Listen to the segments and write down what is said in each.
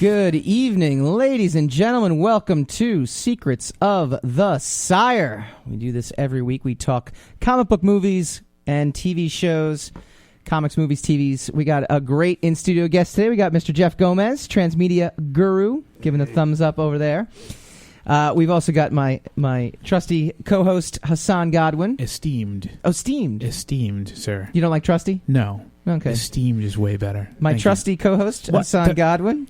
Good evening, ladies and gentlemen. Welcome to Secrets of the Sire. We do this every week. We talk comic book movies and TV shows, comics, movies, TVs. We got a great in-studio guest today. We got Mr. Jeff Gomez, Transmedia guru, giving a thumbs up over there. We've also got my trusty co-host, Hassan Godwin. Esteemed. Oh, steamed. Esteemed, sir. You don't like trusty? No. Okay. Esteemed is way better. My trusty co-host, Hassan Godwin.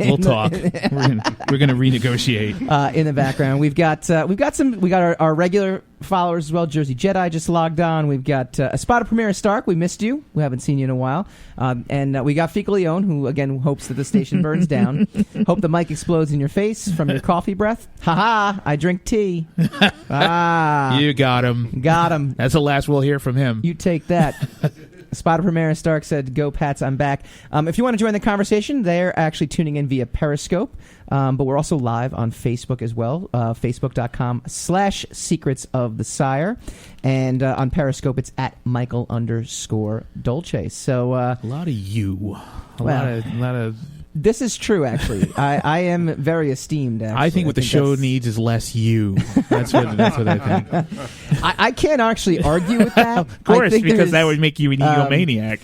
We'll talk. We're gonna renegotiate. In the background, we got our regular followers as well. Jersey Jedi just logged on. We've got a spot of Premier Stark. We missed you. We haven't seen you in a while. And we got Fecal Leone, who again hopes that the station burns down. Hope the mic explodes in your face from your coffee breath. Ha! I drink tea. You got him. Got him. That's the last we'll hear from him. You take that. Spot of Premier Stark said, "Go Pats, I'm back." If you want to join the conversation, they're actually tuning in via Periscope, but we're also live on Facebook as well, facebook.com/Secrets of the Sire, and on Periscope it's at Michael_Dolce. So a lot of you, a lot of. This is true, actually. I am very esteemed. Actually. I think what the show needs is less you. That's what I think. I can't actually argue with that. Of course, because that would make you an egomaniac.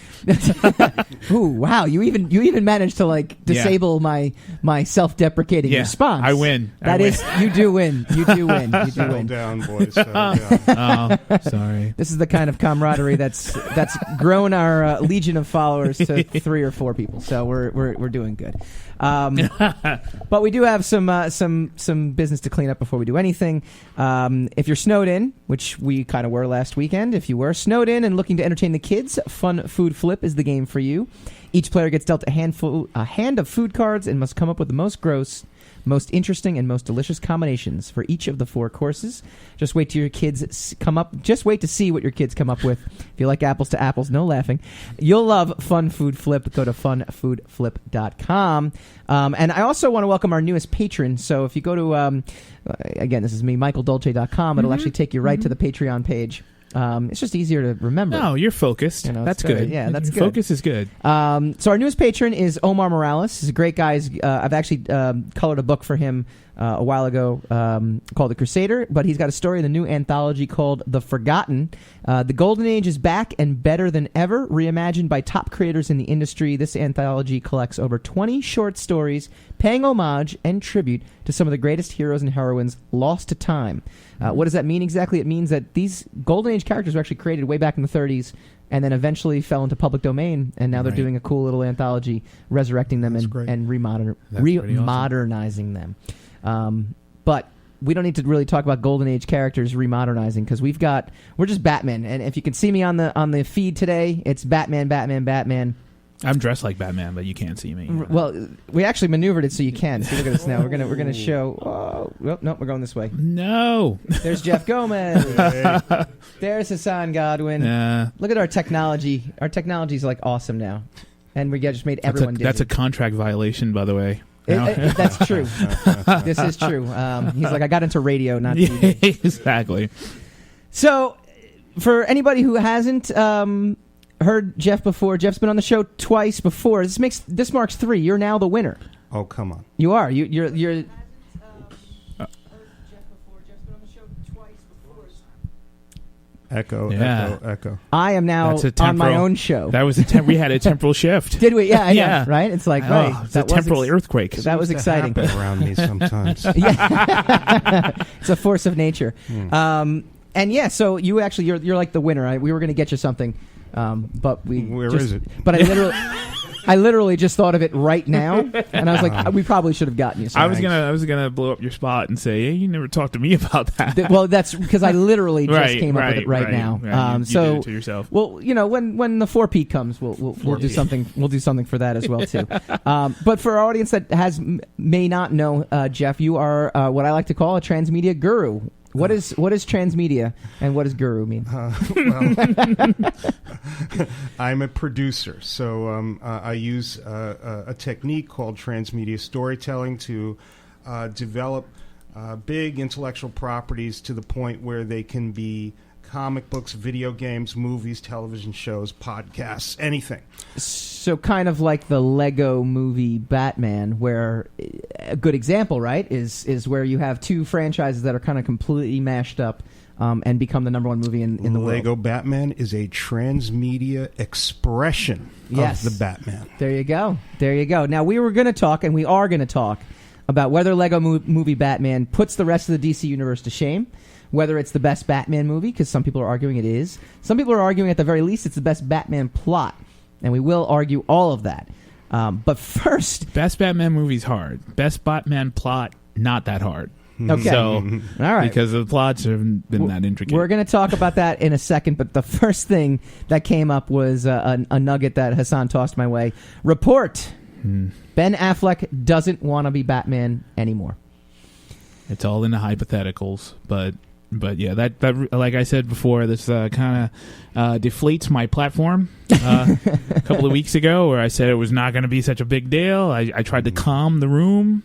Ooh, wow! You even managed to disable my self-deprecating response. I win. You do win. You do win. You do Settle win. down, boys. Settle down. Oh, sorry. This is the kind of camaraderie that's grown our legion of followers to 3 or 4 people. So we're doing good. But we do have some business to clean up before we do anything. If you're snowed in, which we kind of were last weekend, if you were snowed in and looking to entertain the kids, Fun Food Flip is the game for you. Each player gets dealt a hand of food cards and must come up with the most gross, most interesting, and most delicious combinations for each of the 4 courses. Just wait till your kids come up. Just wait to see what your kids come up with. If you like apples to apples, no laughing. You'll love Fun Food Flip. Go to funfoodflip.com. And I also want to welcome our newest patron. So if you go to, again, this is me, michaeldolce.com. It'll actually take you right to the Patreon page. It's just easier to remember. No, you're focused. That's good. Yeah, that's good. Focus is good. So our newest patron is Omar Morales. He's a great guy. I've actually colored a book for him a while ago called The Crusader, but he's got a story in the new anthology called The Forgotten. The Golden Age is back and better than ever, reimagined by top creators in the industry. This anthology collects over 20 short stories paying homage and tribute to some of the greatest heroes and heroines lost to time. What does that mean exactly? It means that these Golden Age characters were actually created way back in the 30s and then eventually fell into public domain, and now they're doing a cool little anthology resurrecting them and remodernizing them. But we don't need to really talk about Golden Age characters remodernizing because we're just Batman. And if you can see me on the feed today, it's Batman. I'm dressed like Batman, but you can't see me. Well, we actually maneuvered it so you can. See, look at this now. We're gonna show. Oh, no, we're going this way. No. There's Jeff Gomez. There's Hassan Godwin. Look at our technology. Our technology is awesome now, and we just made everyone. That's a contract violation, by the way. That's true. This is true. He's like, I got into radio, not TV. Yeah, exactly. So, for anybody who hasn't heard Jeff before, Jeff's been on the show twice before. This marks 3. You're now the winner. Oh, come on. You are. You're. Echo. I am now on my own show. That was we had a temporal shift. Did we? Yeah, yeah. Right? It's like, right. It's a temporal earthquake. That was exciting. Around me sometimes. It's a force of nature. And yeah, so you actually, you're like the winner. We were going to get you something, but Where is it? But I literally just thought of it right now, and I was like, we probably should have gotten you something. I was gonna blow up your spot and say, hey, you never talked to me about that. Well, that's because I literally just came up with it right now. You so did it to yourself. Well, when the 4P comes, we'll do something. We'll do something for that as well too. But for our audience that may not know, Jeff, you are what I like to call a transmedia guru. What is transmedia and what does guru mean? I'm a producer, so I use a technique called transmedia storytelling to develop big intellectual properties to the point where they can be comic books, video games, movies, television shows, podcasts, anything. So kind of like the Lego movie Batman, where a good example, right, is where you have two franchises that are kind of completely mashed up and become the number one movie in the world. Lego Batman is a transmedia expression of the Batman. There you go. There you go. Now, we were going to talk, and we are going to talk, about whether Lego movie Batman puts the rest of the DC universe to shame, whether it's the best Batman movie, because some people are arguing it is. Some people are arguing at the very least it's the best Batman plot, and we will argue all of that. But first... Best Batman movie's hard. Best Batman plot, not that hard. Okay. So, all right. Because the plots haven't been that intricate. We're going to talk about that in a second, but the first thing that came up was a nugget that Hassan tossed my way. Report... Ben Affleck doesn't want to be Batman anymore. It's all in the hypotheticals, but yeah, that like I said before, this kind of deflates my platform. A couple of weeks ago, where I said it was not going to be such a big deal. I tried to calm the room,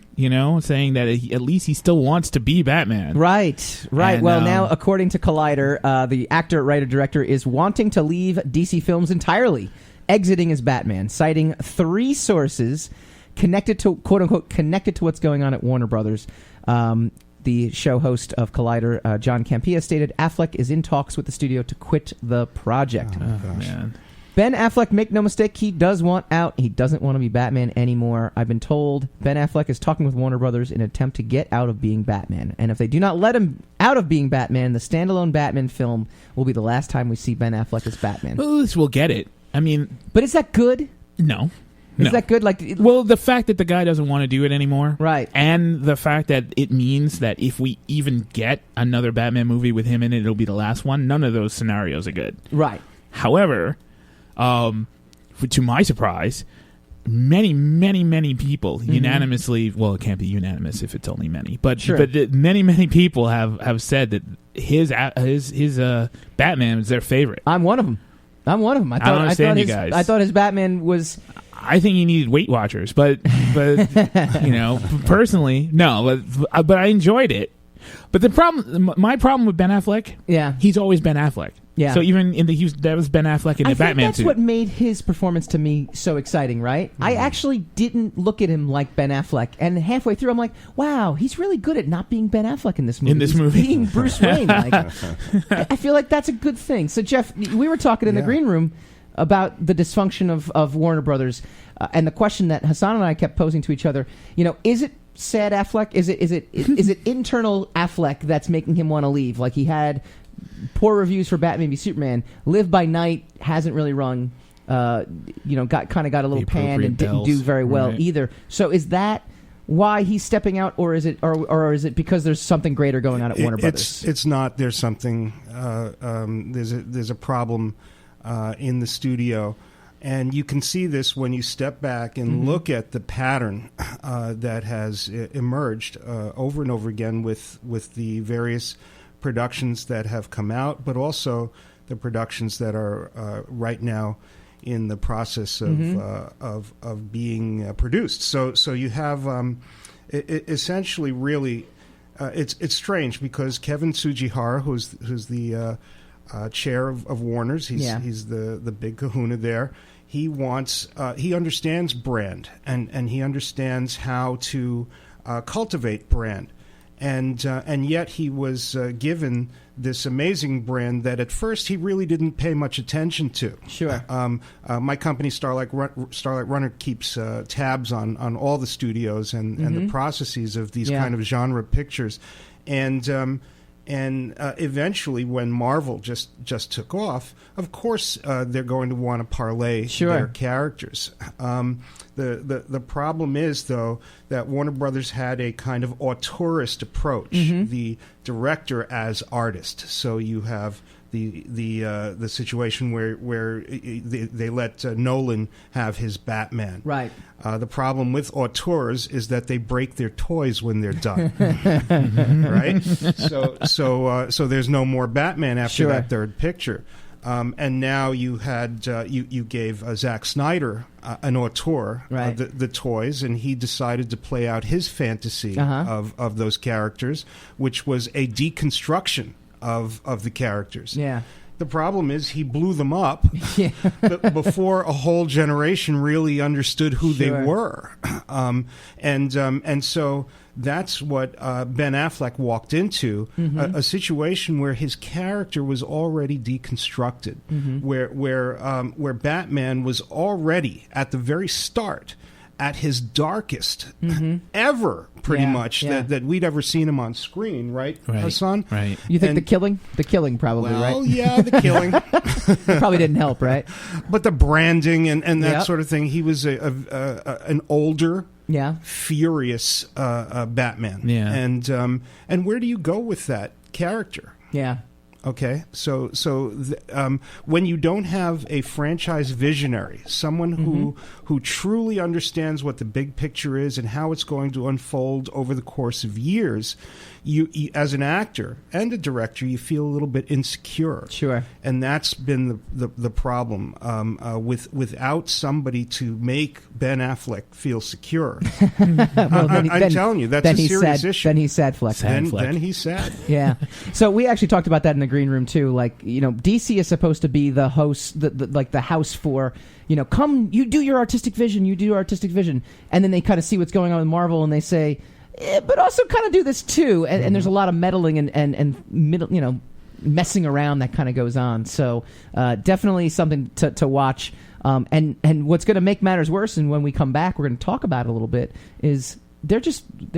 saying that at least he still wants to be Batman. Right. And, well, now according to Collider, the actor, writer, director is wanting to leave DC Films entirely, exiting as Batman, citing 3 sources connected to, quote unquote, connected to what's going on at Warner Brothers. The show host of Collider, John Campea, stated Affleck is in talks with the studio to quit the project. Oh, man. Ben Affleck, make no mistake, he does want out. He doesn't want to be Batman anymore. I've been told Ben Affleck is talking with Warner Brothers in an attempt to get out of being Batman. And if they do not let him out of being Batman, the standalone Batman film will be the last time we see Ben Affleck as Batman. Well, at least we'll get it. I mean... But is that good? No. Is that good? Well, the fact that the guy doesn't want to do it anymore, right? And the fact that it means that if we even get another Batman movie with him in it, it'll be the last one. None of those scenarios are good, right? However, to my surprise, many people unanimously. Well, it can't be unanimous if it's only many, but sure. But many people have said that his Batman is their favorite. I'm one of them. I don't understand you guys. I thought his Batman was. I think he needed Weight Watchers, but personally, no. But I enjoyed it. But my problem with Ben Affleck, he's always Ben Affleck. Yeah. So even that was Ben Affleck in the Batman that's suit. what made his performance to me so exciting, right? I actually didn't look at him like Ben Affleck, and halfway through, I'm like, wow, he's really good at not being Ben Affleck in this movie. He's being Bruce Wayne. I feel like that's a good thing. So, Jeff, we were talking in the green room about the dysfunction of Warner Brothers, and the question that Hassan and I kept posing to each other. Is it sad Affleck? Is it internal Affleck that's making him want to leave? Like he had poor reviews for Batman v Superman. Live by Night hasn't really run. Got a little panned and didn't do very well either. So is that why he's stepping out, or is it because there's something greater going on at Warner Brothers? It's not. There's something. There's a problem in the studio. And you can see this when you step back and look at the pattern that has emerged over and over again with the various productions that have come out, but also the productions that are right now in the process of being produced. So you have essentially really it's strange because Kevin Tsujihara, who's the chair of Warner's. He's the big kahuna there. He wants he understands brand and he understands how to cultivate brand, and yet he was given this amazing brand that at first he really didn't pay much attention to. Sure. My company Starlight Runner keeps tabs on all the studios and the processes of these kind of genre pictures, and eventually, when Marvel just took off, of course they're going to want to parlay their characters. The problem is, though, that Warner Brothers had a kind of auteurist approach, the director as artist. So you have the situation where they let Nolan have his Batman. Right. The problem with auteurs is that they break their toys when they're done. Right. So there's no more Batman after that third picture. And now you had you gave Zack Snyder an auteur the toys, and he decided to play out his fantasy of those characters, which was a deconstruction of the characters. Yeah. The problem is he blew them up Yeah. before a whole generation really understood who they Sure. were. And so that's what Ben Affleck walked into, a situation where his character was already deconstructed, where Batman was already, at the very start, at his darkest ever, pretty Yeah, much, yeah. that we'd ever seen him on screen, right, Hassan? Right. You think And- the killing probably, Well, right? yeah, the killing. It probably didn't help, right? But the branding and that Yep. sort of thing, he was an older, Yeah. furious Batman. Yeah. And where do you go with that character? Yeah. Okay, so when you don't have a franchise visionary, someone who truly understands what the big picture is and how it's going to unfold over the course of years, you as an actor and a director, you feel a little bit insecure. Sure. And that's been the problem without somebody to make Ben Affleck feel secure. Well, I'm telling you, that's a serious issue. Then he's sad flex. Then he's sad. Yeah. So we actually talked about that in the green room too. Like, DC is supposed to be the host, like the house for, come, you do your artistic vision, and then they kind of see what's going on with Marvel, and they say, but also kind of do this too. And there's a lot of meddling and middle, messing around that kind of goes on. So definitely something to watch. And what's going to make matters worse, and when we come back, we're going to talk about it a little bit, is there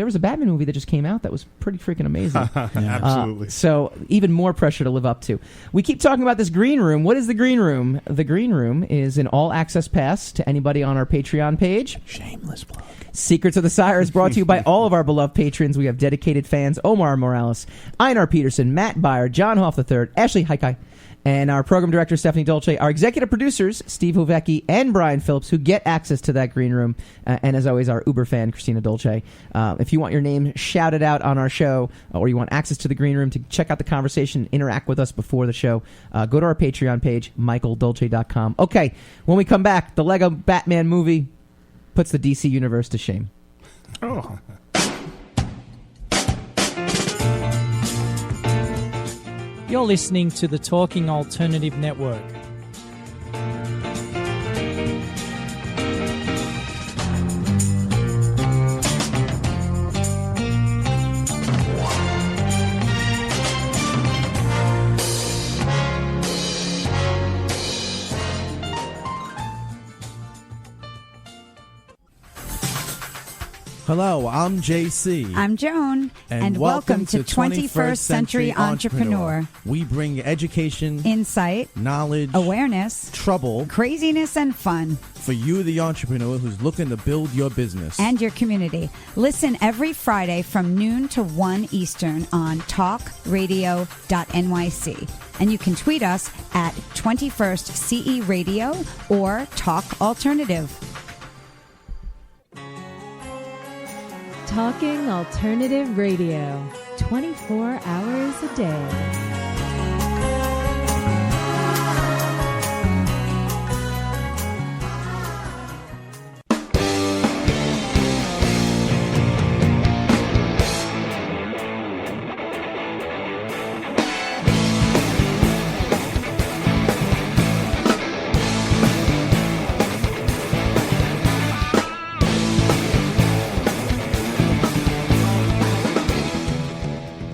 was a Batman movie that just came out that was pretty freaking amazing. Absolutely. So even more pressure to live up to. We keep talking about this green room. What is the green room? The green room is an all-access pass to anybody on our Patreon page. Shameless plug. Secrets of the Sire is brought to you by all of our beloved patrons. We have dedicated fans: Omar Morales, Einar Peterson, Matt Byer, John Hoff III, Ashley Haikai, and our program director, Stephanie Dolce. Our executive producers, Steve Hovecki and Brian Phillips, who get access to that green room. And as always, our Uber fan, Christina Dolce. If you want your name shouted out on our show, or you want access to the green room to check out the conversation, interact with us before the show, go to our Patreon page, michaeldolce.com. Okay, when we come back, the Lego Batman movie puts the DC universe to shame. Oh. You're listening to the Talking Alternative Network. Hello, I'm JC. I'm Joan, and welcome to 21st Century Entrepreneur. We bring education, Insight, knowledge, awareness, trouble craziness, and fun for you, the entrepreneur who's looking to build your business. and your community. Listen every Friday from noon to 1 Eastern on talkradio.nyc. And you can tweet us at 21st CE Radio or Talk Alternative. Talking Alternative Radio, 24 hours a day.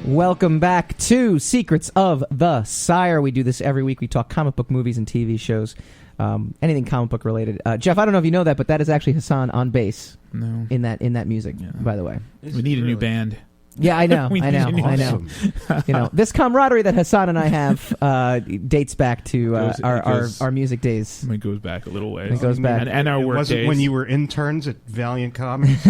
Welcome back to Secrets of the Sire. We do this every week. We talk comic book movies and TV shows, anything comic book related. Jeff, I don't know if you know that, but that is actually Hassan on bass No. in that music. Yeah. By the way, We need a new band. yeah, I know, We I need know, a new I know. Awesome. This camaraderie that Hassan and I have dates back to It goes- our music days. It goes back a little ways. It goes back. And our It work wasn't days. when you were interns at Valiant Comics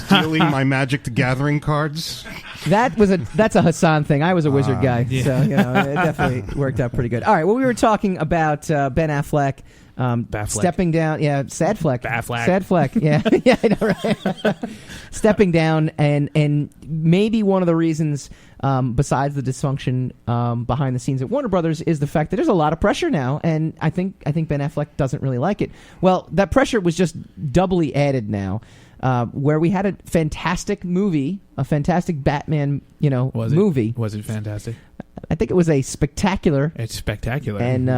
stealing my Magic the Gathering cards. That's a Hassan thing. I was a wizard guy, yeah. so it definitely worked out pretty good. All right, well, we were talking about Ben Affleck. Baffleck. Stepping down, sad fleck. Baffleck. Sad fleck, yeah. Yeah, I know, right? Stepping down, and maybe one of the reasons, besides the dysfunction behind the scenes at Warner Brothers, is the fact that there's a lot of pressure now, and I think Ben Affleck doesn't really like it. Well, that pressure was just doubly added now, where we had a fantastic movie, a fantastic Batman, movie. Was it fantastic? I think it was a spectacular. It's spectacular. And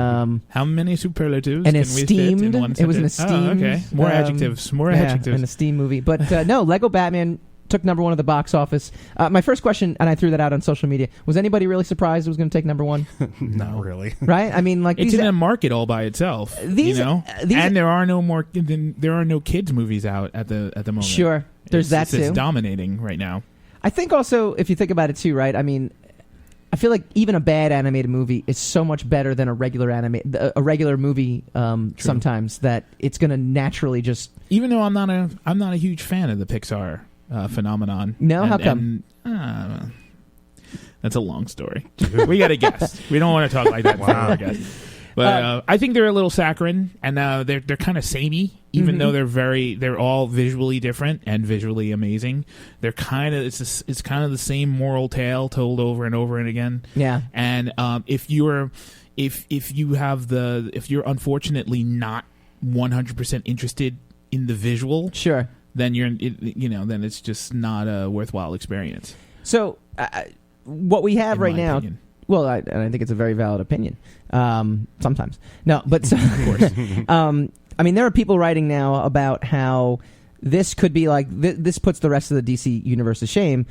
how many superlatives and can esteemed. we fit in one It was an sentence? esteemed. Oh, okay. More adjectives. More adjectives. An esteemed movie. But no, Lego Batman took number one at the box office. My first question, and I threw that out on social media, was anybody really surprised it was going to take number one? Not really. Right? I mean, like it's in a market all by itself. And there are no kids movies out at the moment. Sure, there's that too. It's dominating right now. I think also, if you think about it too, right? I mean, I feel like even a bad animated movie is so much better than a regular movie. Sometimes that it's going to naturally just. Even though I'm not a huge fan of the Pixar phenomenon. No, how come? That's a long story. We got a guest. We don't want to talk like that. Wow. But I think they're a little saccharine, and they're kind of samey, even though they're all visually different and visually amazing. They're kind of it's kind of the same moral tale told over and over and again. Yeah. And if you're unfortunately not 100% interested in the visual, sure, then then it's just not a worthwhile experience. So what we have right now, opinion. Well, I think it's a very valid opinion. Sometimes, no, but so, of course. I mean, there are people writing now about how this could be like this puts the rest of the DC universe to shame.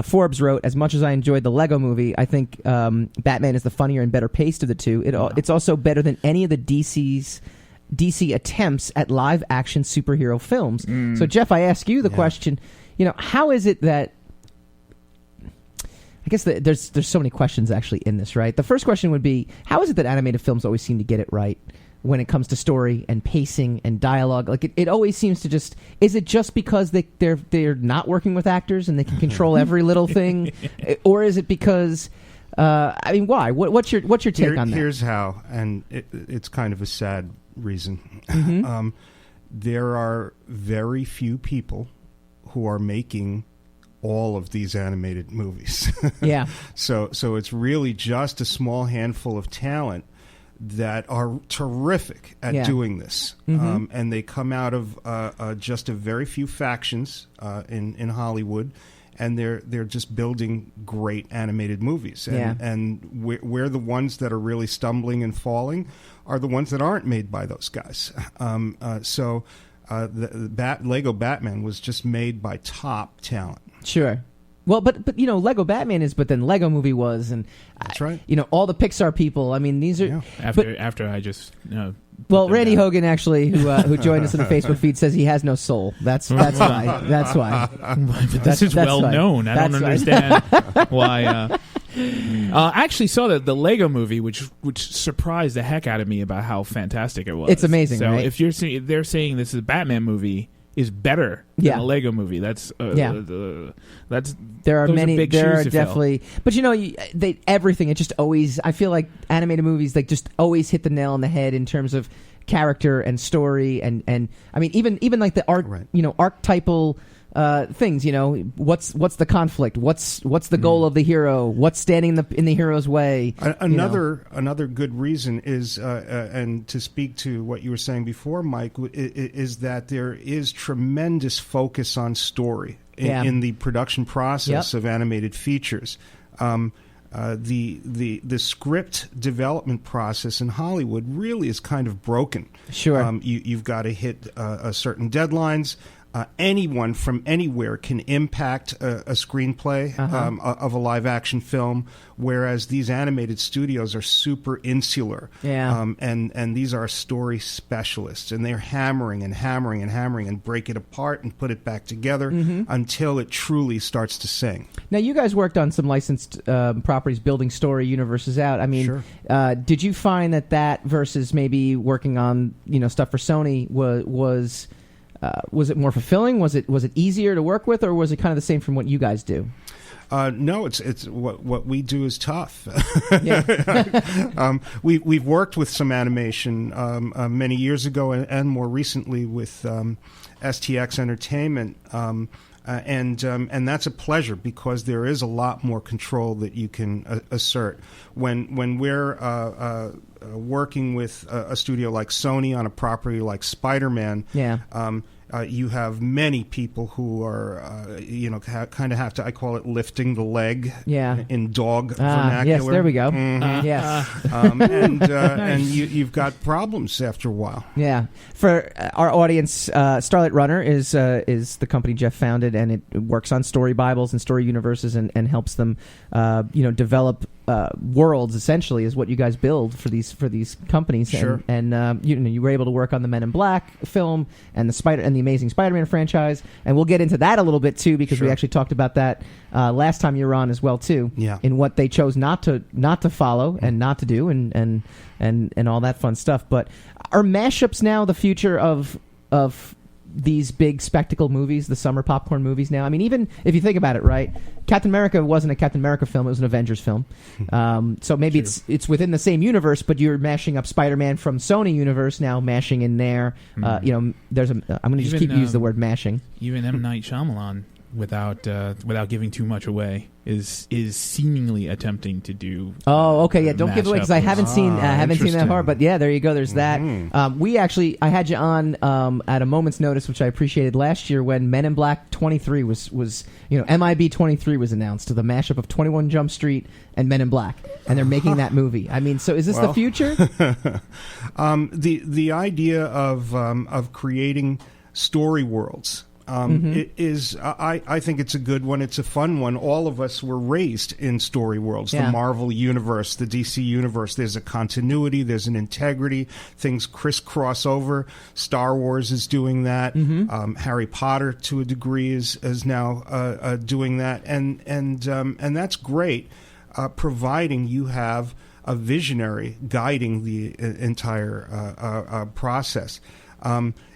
Forbes wrote, "As much as I enjoyed the Lego Movie, I think Batman is the funnier and better paced of the two. It's also better than any of the DC attempts at live action superhero films." So, Jeff, I ask you the question: how is it that? I guess there's so many questions actually in this, right? The first question would be, how is it that animated films always seem to get it right when it comes to story and pacing and dialogue? Like it always seems to just. Is it just because they're not working with actors and they can control every little thing, or is it because? I mean, why? What's your take on that? Here's how, and it's kind of a sad reason. There are very few people who are making all of these animated movies. Yeah. So it's really just a small handful of talent that are terrific at doing this. And they come out of just a very few factions in Hollywood, and they're just building great animated movies. And we're the ones that are really stumbling and falling are the ones that aren't made by those guys. Lego Batman was just made by top talent. Sure. Well, but Lego Batman is, but then Lego Movie was, and that's right. All the Pixar people. I mean, these are after I just. Well, Randy Hogan actually, who joined us in the Facebook feed, says he has no soul. That's why. That's why. But this is well known. I don't understand why. I actually saw the Lego Movie, which surprised the heck out of me about how fantastic it was. It's amazing. So right? if they're saying this is a Batman movie is better than a Lego movie, that's there are many. Big there shoes are to definitely, fill. But everything. It just always. I feel like animated movies just always hit the nail on the head in terms of character and story and I mean even like the art archetypal things. What's the conflict? What's the goal of the hero? What's standing in the hero's way? Another good reason is, and to speak to what you were saying before, Mike, is that there is tremendous focus on story in the production process of animated features. The script development process in Hollywood really is kind of broken. Sure, you've got to hit certain deadlines. Anyone from anywhere can impact a screenplay of a live-action film, whereas these animated studios are super insular. Yeah. And these are story specialists, and they're hammering and break it apart and put it back together until it truly starts to sing. Now, you guys worked on some licensed properties building story universes out. I mean, sure. Did you find that versus maybe working on stuff for Sony was it more fulfilling? Was it easier to work with, or was it kind of the same from what you guys do? No, it's what we do is tough. Yeah. We've worked with some animation many years ago, and more recently with STX Entertainment, and that's a pleasure because there is a lot more control that you can assert when we're working with a studio like Sony on a property like Spider-Man. Yeah. You have many people who are, kind of have to, I call it lifting the leg in dog vernacular. Yes, there we go. Mm-hmm. Yes. And you've got problems after a while. Yeah. For our audience, Starlight Runner is the company Jeff founded, and it works on story Bibles and story universes and helps them, develop worlds. Essentially, is what you guys build for these companies. Sure. And you were able to work on the Men in Black film and the Amazing Spider-Man franchise, and we'll get into that a little bit too, because we actually talked about that last time you were on as well too. Yeah. In what they chose not to follow and not to do, and all that fun stuff. But are mashups now the future of these big spectacle movies, the summer popcorn movies now? I mean, even if you think about it, right? Captain America wasn't a Captain America film; it was an Avengers film. So maybe it's within the same universe, but you're mashing up Spider-Man from Sony universe now, mashing in there. There's I'm going to just keep use the word mashing. Even M. Night Shyamalan, without giving too much away, is seemingly attempting to do. Oh, okay, yeah. Don't give away, because I haven't seen that far. But yeah, there you go. There's that. I had you on at a moment's notice, which I appreciated last year when Men in Black 23 was MIB 23 was announced, the mashup of 21 Jump Street and Men in Black, and they're making that movie. I mean, so is this the future? The idea of creating story worlds. I think it's a good one. It's a fun one. All of us were raised in story worlds. The Marvel universe, the DC universe. There's a continuity. There's an integrity. Things crisscross over. Star Wars is doing that. Harry Potter, to a degree, is now doing that, and that's great, providing you have a visionary guiding the entire process.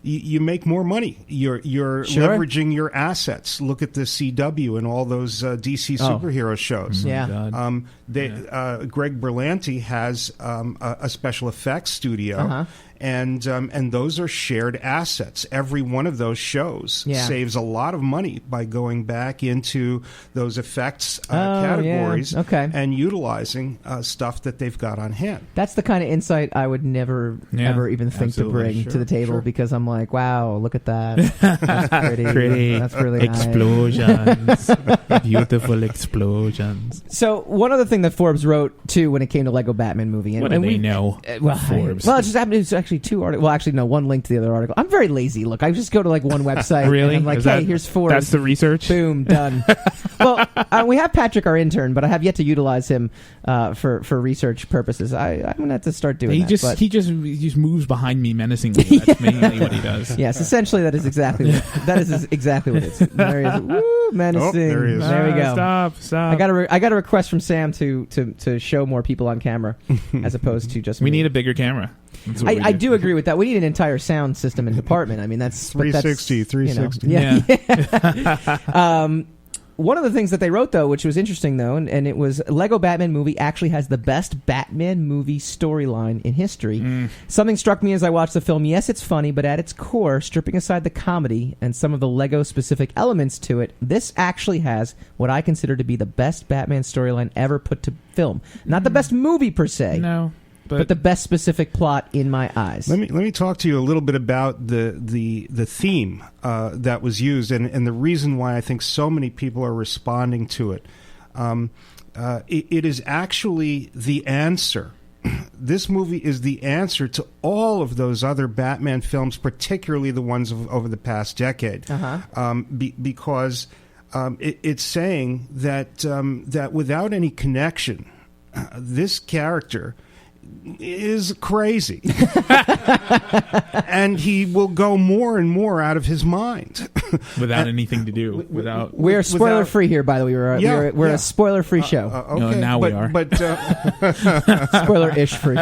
You make more money. You're leveraging your assets. Look at the CW and all those DC superhero shows. Greg Berlanti has a special effects studio, and those are shared assets. Every one of those shows saves a lot of money by going back into those effects categories and utilizing stuff that they've got on hand. That's the kind of insight I would never ever even think to bring to the table, because I'm like, wow, look at that. That's pretty. That's really explosions. Beautiful explosions. So one other thing that Forbes wrote too when it came to Lego Batman movie, what do they know? Forbes. Well, it just happened. It's actually two articles. Well, actually, no, one link to the other article. I'm very lazy. Look, I just go to like one website. Really? And I'm like, here's Forbes. That's the research. Boom, done. Well, we have Patrick, our intern, but I have yet to utilize him for research purposes. I'm gonna have to start doing that. He just moves behind me menacingly. That's mainly what he does. Yes, essentially that is exactly what it is. There he is. Woo, menacing. There he is. There we go. Stop. I got a request from Sam to show more people on camera as opposed to just we me. need a bigger camera. I do agree with that. We need an entire sound system and department. I mean, that's 360. Yeah. One of the things that they wrote, though, which was interesting, though, and it was Lego Batman movie actually has the best Batman movie storyline in history. Something struck me as I watched the film. Yes, it's funny, but at its core, stripping aside the comedy and some of the Lego-specific elements to it, this actually has what I consider to be the best Batman storyline ever put to film. Not the best movie, per se. No. But the best specific plot in my eyes. Let me talk to you a little bit about the theme that was used and the reason why I think so many people are responding to it. It is actually the answer. This movie is the answer to all of those other Batman films, particularly the ones over the past decade, because it's saying that without any connection, this character is crazy. And he will go more and more out of his mind. Without anything to do. We're spoiler free here, by the way. We're a spoiler free show. Okay, no, now we are. But spoiler-ish free.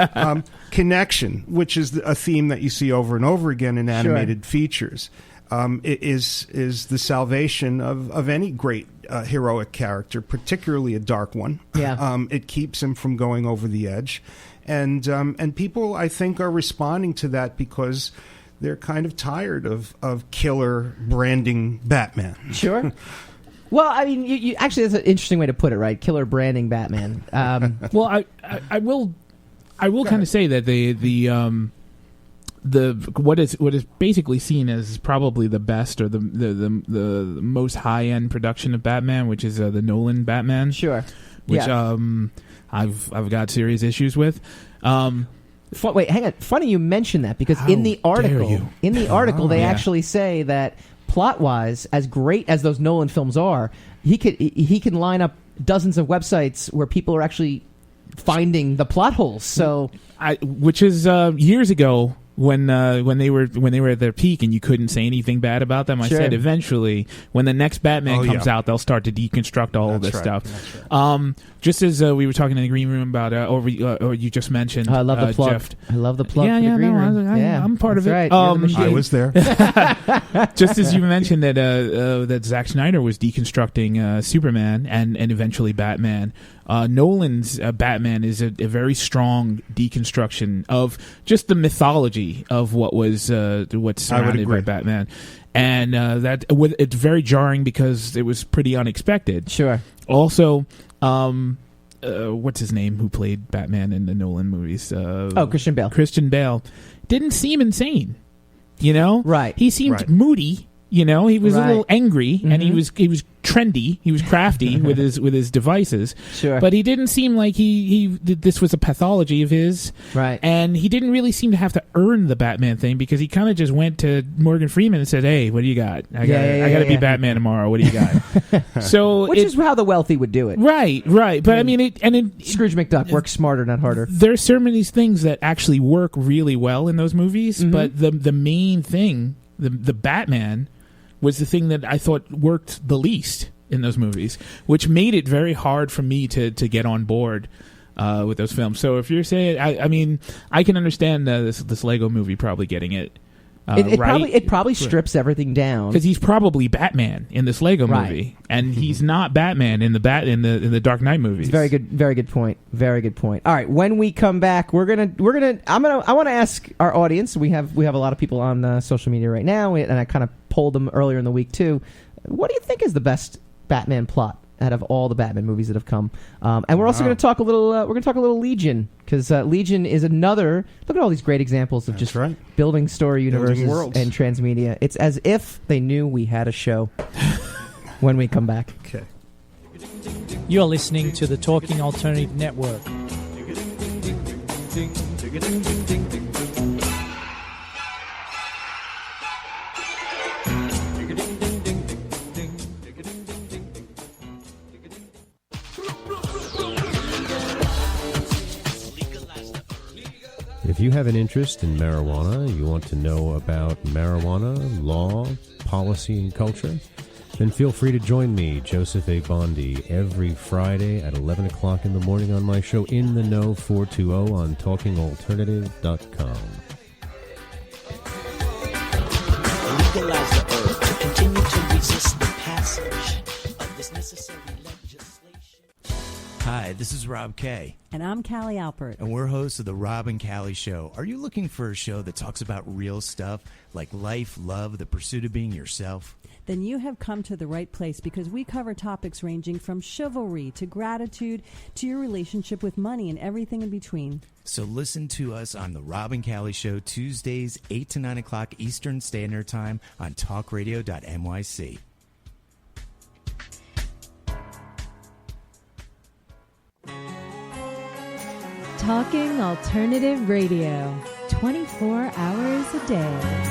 Connection, which is a theme that you see over and over again in animated features, is the salvation of any great heroic character, particularly a dark one. Yeah. It keeps him from going over the edge. And people, I think, are responding to that because they're kind of tired of killer branding Batman. Sure. Well, I mean, you actually, that's an interesting way to put it, right? Killer branding Batman. Well, I will I will kind of say that the what is basically seen as probably the best or the most high end production of Batman, which is the Nolan Batman. Sure. Which Yeah. I've got serious issues with. Wait, hang on. Funny you mentioned that because How in the article, dare you. they Yeah. actually say that plot-wise, as great as those Nolan films are, he can line up dozens of websites where people are actually finding the plot holes. So, which is years ago. When they were at their peak and you couldn't say anything bad about them, I Sure. said eventually when the next Batman comes yeah. out, they'll start to deconstruct all of this That's right. stuff. That's right. Just as we were talking in the green room about, or you just mentioned, I love the plug. Jeff. I love the plug. Yeah, for the yeah, green no, room. I'm part of That's it. Right. You're the machine. I was there. Just as you mentioned that Zack Snyder was deconstructing Superman and eventually Batman, Nolan's Batman is a very strong deconstruction of just the mythology of what's surrounded by Batman, and it's very jarring because it was pretty unexpected. Sure. Also, what's his name who played Batman in the Nolan movies? Christian Bale. Christian Bale didn't seem insane. You know, Right. He seemed Right. moody. You know, he was a Right. little angry, and he Mhm. was trendy. He was crafty with his devices. Sure. But he didn't seem like this was a pathology of his. Right. And he didn't really seem to have to earn the Batman thing because he kind of just went to Morgan Freeman and said, "Hey, what do you got? I got to be Batman tomorrow. What do you got?" So, Which is how the wealthy would do it. right. But I mean, Scrooge McDuck works smarter, not harder. there's so many things that actually work really well in those movies, Mhm. but the main thing, the Batman, was the thing that I thought worked the least in those movies, which made it very hard for me to get on board with those films. So if you're saying, I mean, I can understand this Lego movie probably getting it. It probably strips everything down because he's probably Batman in this Lego Right. movie, and he's not Batman in the Dark Knight movies. Very good point. Very good point. All right, when we come back, I want to ask our audience. We have a lot of people on social media right now, and I kind of polled them earlier in the week too. What do you think is the best Batman plot out of all the Batman movies that have come? And we're also going to talk a little. We're going to talk a little Legion because Legion is another. Look at all these great examples of just building story universes worlds. and Transmedia. It's as if they knew we had a show. When we come back. Okay. You're listening to the Talking Alternative Network. If you have an interest in marijuana, you want to know about marijuana, law, policy, and culture, then feel free to join me, Joseph A. Bondi, every Friday at 11 o'clock in the morning on my show In the Know 420 on TalkingAlternative.com. Legalize the herb to continue to resist the passage of this necessary legislation. Hi, this is Rob Kay. And I'm Callie Alpert. And we're hosts of The Rob and Callie Show. Are you looking for a show that talks about real stuff like life, love, the pursuit of being yourself? Then you have come to the right place because we cover topics ranging from chivalry to gratitude to your relationship with money and everything in between. So listen to us on The Rob and Callie Show Tuesdays, 8 to 9 o'clock Eastern Standard Time on talkradio.nyc. Talking Alternative Radio, 24 hours a day.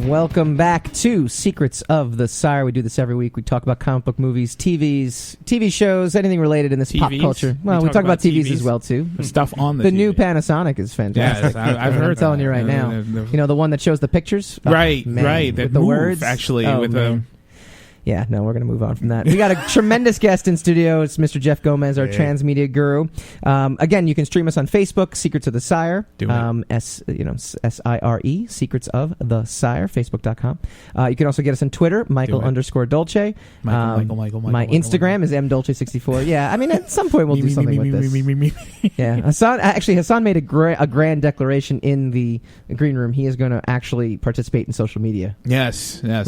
Welcome back to Secrets of the Sire. We do this every week. We talk about comic book movies, TV shows, anything related in this pop TVs? culture. Well, we talk about TVs as well too. The stuff on the new TV. Panasonic is fantastic. Yes, I've heard I'm telling you right now. You know the one that shows the pictures, Right, man, right. That with the move, words, actually, Oh, with man. Yeah, no, we're going to move on from that. We got a tremendous guest in studio. It's Mr. Jeff Gomez, our Transmedia guru. Again, you can stream us on Facebook, Secrets of the Sire. Do it. S-I-R-E, Secrets of the Sire, Facebook.com. You can also get us on Twitter, Michael_Dolce. Michael. My Instagram is mdolce64. Yeah, I mean, at some point we'll do something with this. Yeah, Hassan made a grand declaration in the green room. He is going to actually participate in social media. Yes. I'm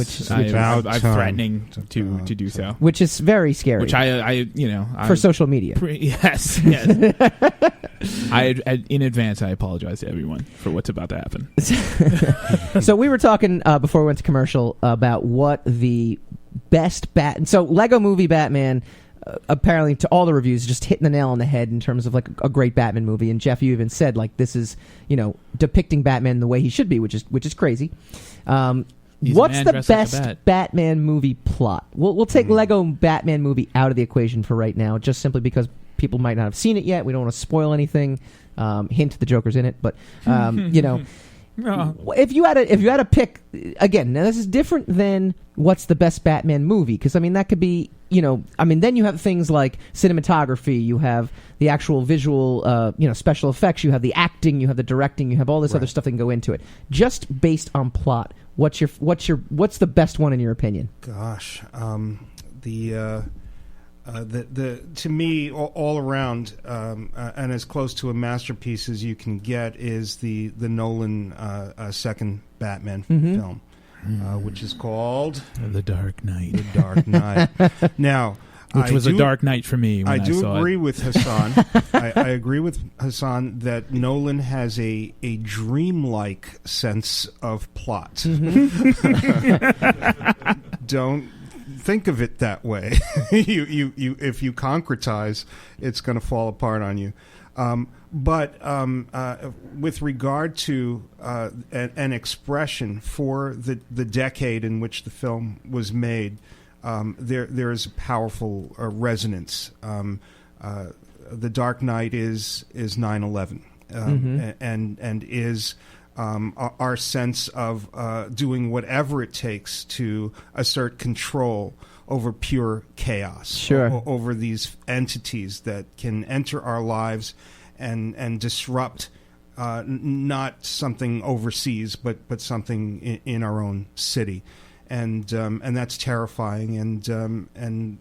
threatening to do so, which is very scary. Which I for social media. Yes. In advance, I apologize to everyone for what's about to happen. So we were talking before we went to commercial about what the best So Lego Movie Batman. Apparently, to all the reviews, just hitting the nail on the head in terms of like a great Batman movie. And Jeff, you even said like this is depicting Batman the way he should be, which is crazy. What's the best Batman movie plot? We'll take Lego Batman movie out of the equation for right now, just simply because people might not have seen it yet. We don't want to spoil anything. Hint: the Joker's in it, but if you had to pick again, now this is different than what's the best Batman movie, because I mean that could be then you have things like cinematography, you have the actual visual special effects, you have the acting, you have the directing, you have all this other stuff that can go into it. Just based on plot, what's the best one in your opinion? Gosh, to me, all around, and as close to a masterpiece as you can get, is the Nolan second Batman film, which is called The Dark Knight. The Dark Knight. Now, which was a dark night for me. When I saw agree it. With Hassan. I agree with Hassan that Nolan has a dreamlike sense of plot. Don't think of it that way. you if you concretize, it's going to fall apart on you. But with regard to an expression for the decade in which the film was made, there is a powerful resonance. The Dark Knight is 9/11, and is our sense of doing whatever it takes to assert control over pure chaos, over these entities that can enter our lives and disrupt not something overseas, but something in our own city. And that's terrifying. And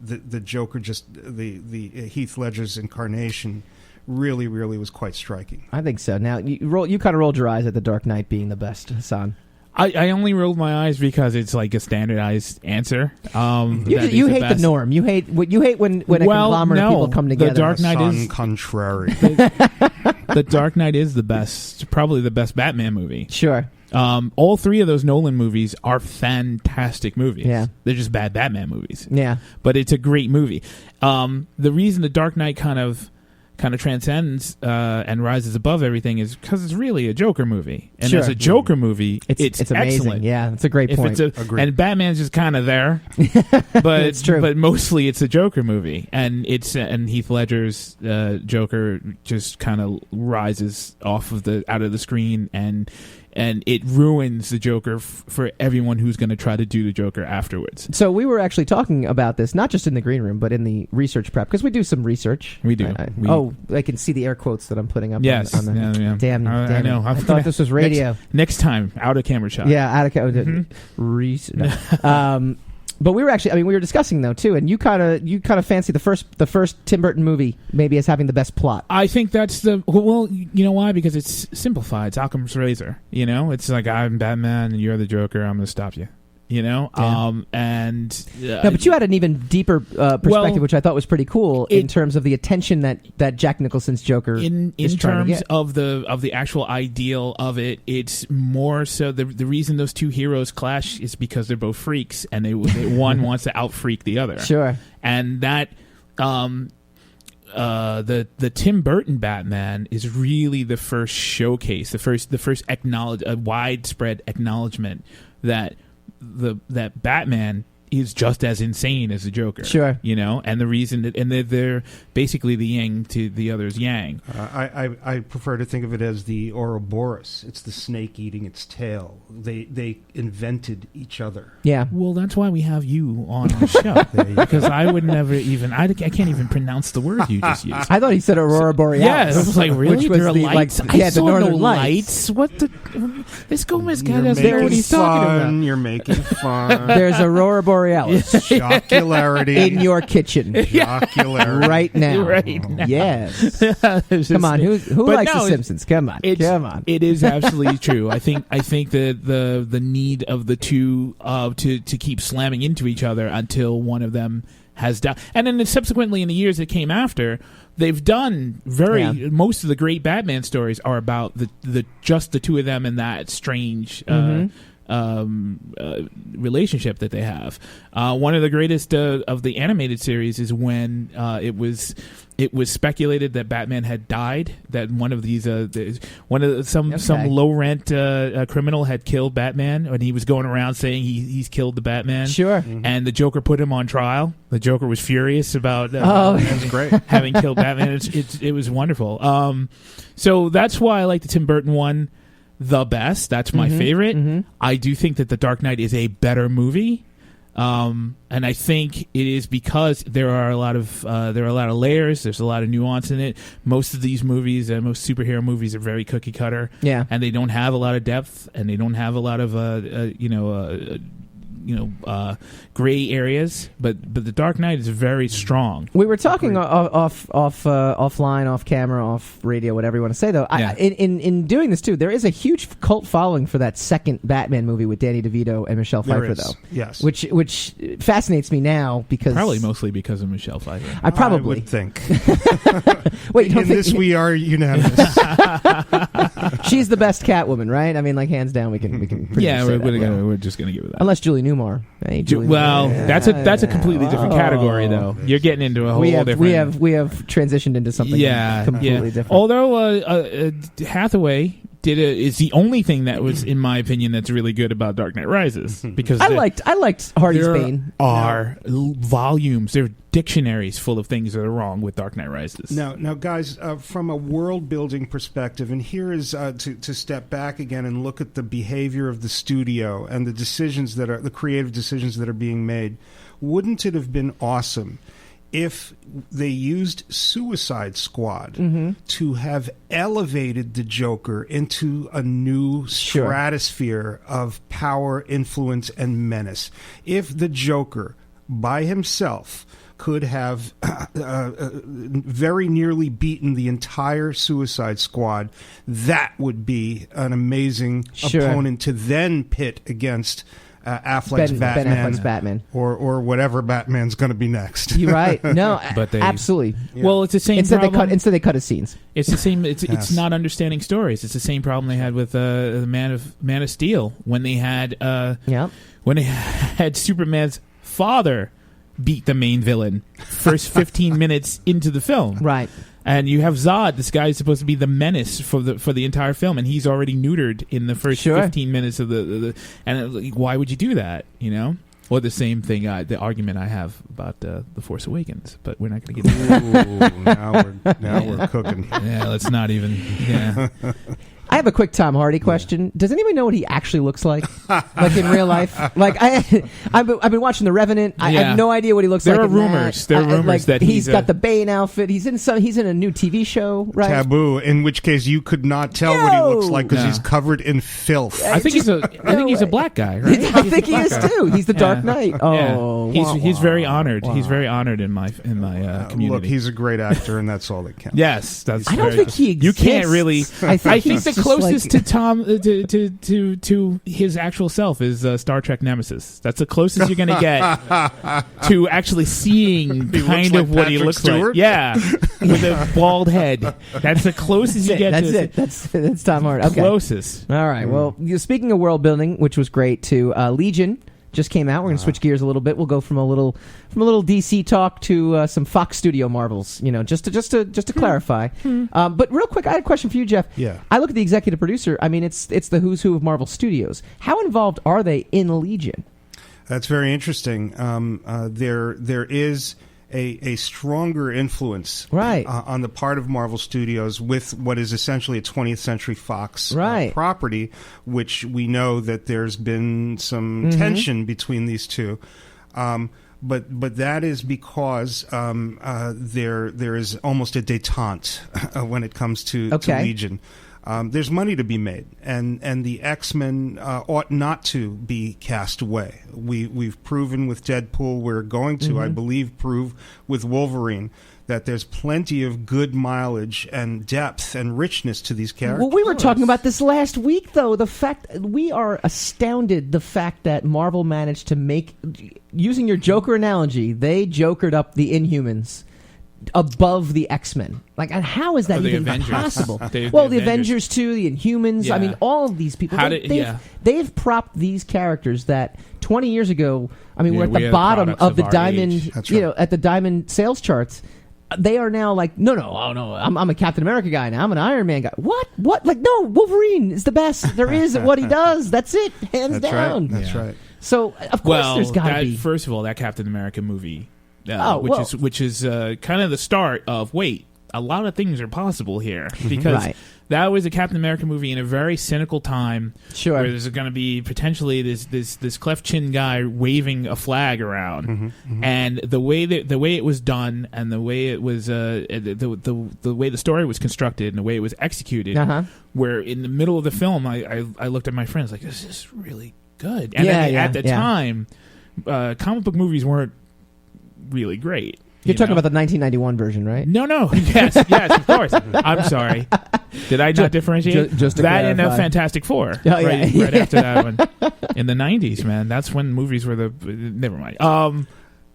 the Joker, the Heath Ledger's incarnation, really was quite striking. I think so. Now you kind of rolled your eyes at The Dark Knight being the best, Hassan. I only rolled my eyes because it's like a standardized answer. You hate the norm. You hate when a conglomerate of people come together. The Dark Knight is contrary. The Dark Knight is the best, probably the best Batman movie. Sure. All three of those Nolan movies are fantastic movies. Yeah. They're just bad Batman movies. Yeah. But it's a great movie. The reason The Dark Knight kind of transcends and rises above everything is because it's really a Joker movie. And as a Joker movie, it's amazing. Excellent. Yeah, it's a great point. And Batman's just kind of there. But it's true. But mostly it's a Joker movie. And Heath Ledger's Joker just kind of rises out of the screen, and it ruins the Joker for everyone who's going to try to do the Joker afterwards. So we were actually talking about this, not just in the green room, but in the research prep, because we do some research. We do. I can see the air quotes that I'm putting up. Yes. On the yeah. Damn I know. I thought this was radio. Next time, out of camera shot. Yeah, out of camera. But we were actually, we were discussing though too, and you kind of fancy the first Tim Burton movie maybe as having the best plot. I think that's well, you know why? Because it's simplified. It's Occam's razor. It's like, I'm Batman and you're the Joker. I'm going to stop you. Yeah. No, but you had an even deeper perspective, which I thought was pretty cool in terms of the attention that Jack Nicholson's Joker is trying to get. of the actual ideal of it. It's more so the reason those two heroes clash is because they're both freaks, and one wants to out freak the other. Sure, and that. The Tim Burton Batman is really the first showcase, the first widespread acknowledgement that Batman is just as insane as the Joker. Sure. You know, and the reason that, and they're basically the yin to the other's yang. I prefer to think of it as the Ouroboros. It's the snake eating its tail. They invented each other. Yeah. Well, that's why we have you on the show, because I would never even. I can't even pronounce the word you just used. I thought he said Aurora Borealis. Yeah, it was like, really? Which was There are the, lights? like, I the saw northern no lights. What the? This Gomez guy You're doesn't know what making he's talking about. fun. You're making fun. There's Aurora Borealis Jocularity. in your kitchen Jocularity. right now. Right now. Yes. It's Come just- on, who but likes no, The Simpsons? Come on, come on. It is absolutely true. I think that the need of the two to keep slamming into each other until one of them has died, and then subsequently in the years that came after, they've done most of the great Batman stories are about the just the two of them and that strange. Relationship that they have. One of the greatest of the animated series is when it was speculated that Batman had died. That one of these some low rent criminal had killed Batman, and he was going around saying he's killed the Batman. Sure. And the Joker put him on trial. The Joker was furious about That's great. having killed Batman. It was wonderful. So that's why I like the Tim Burton one the best. That's my favorite. I do think that The Dark Knight is a better movie, and I think it is because there are a lot of layers. There's a lot of nuance in it. Most of these movies, most superhero movies, are very cookie cutter. Yeah, and they don't have a lot of depth, and they don't have a lot of gray areas, but The Dark Knight is very strong. We were talking offline, off camera, off radio, whatever you want to say. Though, in doing this too, there is a huge cult following for that second Batman movie with Danny DeVito and Michelle Pfeiffer, though. Yes, which fascinates me now because probably mostly because of Michelle Pfeiffer. I probably would think. Wait, you don't in think this we are unanimous. She's the best Catwoman, right? I mean, like hands down, we can. Yeah, we're just gonna give it that. Unless Julie Newmar. Hey, Julie Newmar. That's a completely different category, though. You're getting into a whole different. We have transitioned into something completely different. Although Hathaway is the only thing that was, in my opinion, that's really good about Dark Knight Rises, because I liked Hardy's Bane. There are volumes, there are dictionaries full of things that are wrong with Dark Knight Rises. Now, guys, from a world building perspective, and here is to step back again and look at the behavior of the studio and the decisions the creative decisions that are being made. Wouldn't it have been awesome if they used Suicide Squad to have elevated the Joker into a new stratosphere of power, influence, and menace? If the Joker, by himself, could have very nearly beaten the entire Suicide Squad, that would be an amazing opponent to then pit against Affleck's Batman, Ben Affleck's Batman, or whatever Batman's going to be next. You're right. No, but absolutely. Yeah. Well, it's the same. Instead problem. they cut his scenes. It's the same. It's not understanding stories. It's the same problem they had with the Man of Steel when they had Superman's father beat the main villain first 15 minutes into the film. Right. And you have Zod. This guy is supposed to be the menace for the entire film, and he's already neutered in the first 15 minutes of the and why would you do that? You know, or the same thing. The argument I have about The Force Awakens, but we're not going to get into that. Now we're cooking. Yeah, let's not even. Yeah. I have a quick Tom Hardy question. Does anybody know what he actually looks like? Like in real life? Like I've been watching The Revenant. I have no idea what he looks like. There are rumors that he's got the Bane outfit. He's in a new TV show, right? Taboo. In which case you could not tell what he looks like because he's covered in filth. I think he's a black guy, right? I think he is too. He's the Dark Knight. Oh, he's very honored. He's very honored in my community. Look, he's a great actor, and that's all that counts. Yes, that's. I don't think he exists. You can't really. I think the closest like, to Tom to his actual self is Star Trek Nemesis. That's the closest you're going to get to actually seeing kind of what he looks like. Yeah, with a bald head. That's the closest you get. That's it. That's Tom Hardy. Okay. Closest. All right. Well, speaking of world building, which was great too, Legion just came out. We're going to switch gears a little bit. We'll go from a little DC talk to some Fox Studio marvels. You know, just to clarify. But real quick, I had a question for you, Jeff. Yeah. I look at the executive producer. I mean, it's the who's who of Marvel Studios. How involved are they in Legion? That's very interesting. There is a stronger influence on the part of Marvel Studios with what is essentially a 20th Century Fox property, which we know that there's been some tension between these two. But that is because there is almost a détente when it comes to Legion. There's money to be made, and the X-Men ought not to be cast away. We've proven with Deadpool. We're going to, I believe, prove with Wolverine that there's plenty of good mileage and depth and richness to these characters. Well, we were talking about this last week, though. The fact we are astounded the fact that Marvel managed to make, using your Joker analogy, they Jokered up the Inhumans above the X-Men. Like, and how is that even possible? The Avengers too, the Inhumans. Yeah. I mean, all of these people. They've propped these characters that 20 years ago. I mean, we're at the bottom of the diamond. At the diamond sales charts. They are now like, no, I'm a Captain America guy now. I'm an Iron Man guy. What? Like, no, Wolverine is the best there is at what he does. That's it, hands down. That's right. So, of course, there's got to be. First of all, that Captain America movie. Which is kind of the start of a lot of things are possible here, because that was a Captain America movie in a very cynical time, where there's going to be potentially this cleft chin guy waving a flag around, and the way it was done, and the way it was the way the story was constructed, and the way it was executed, where in the middle of the film, I looked at my friends like, this is really good, and at the time, comic book movies weren't really great. You're talking about the 1991 version, right? No. Yes, of course. I'm sorry. Did I not differentiate? Just to that clarify. And Fantastic Four. Right after that one. In the 90s, man. That's when movies were never mind.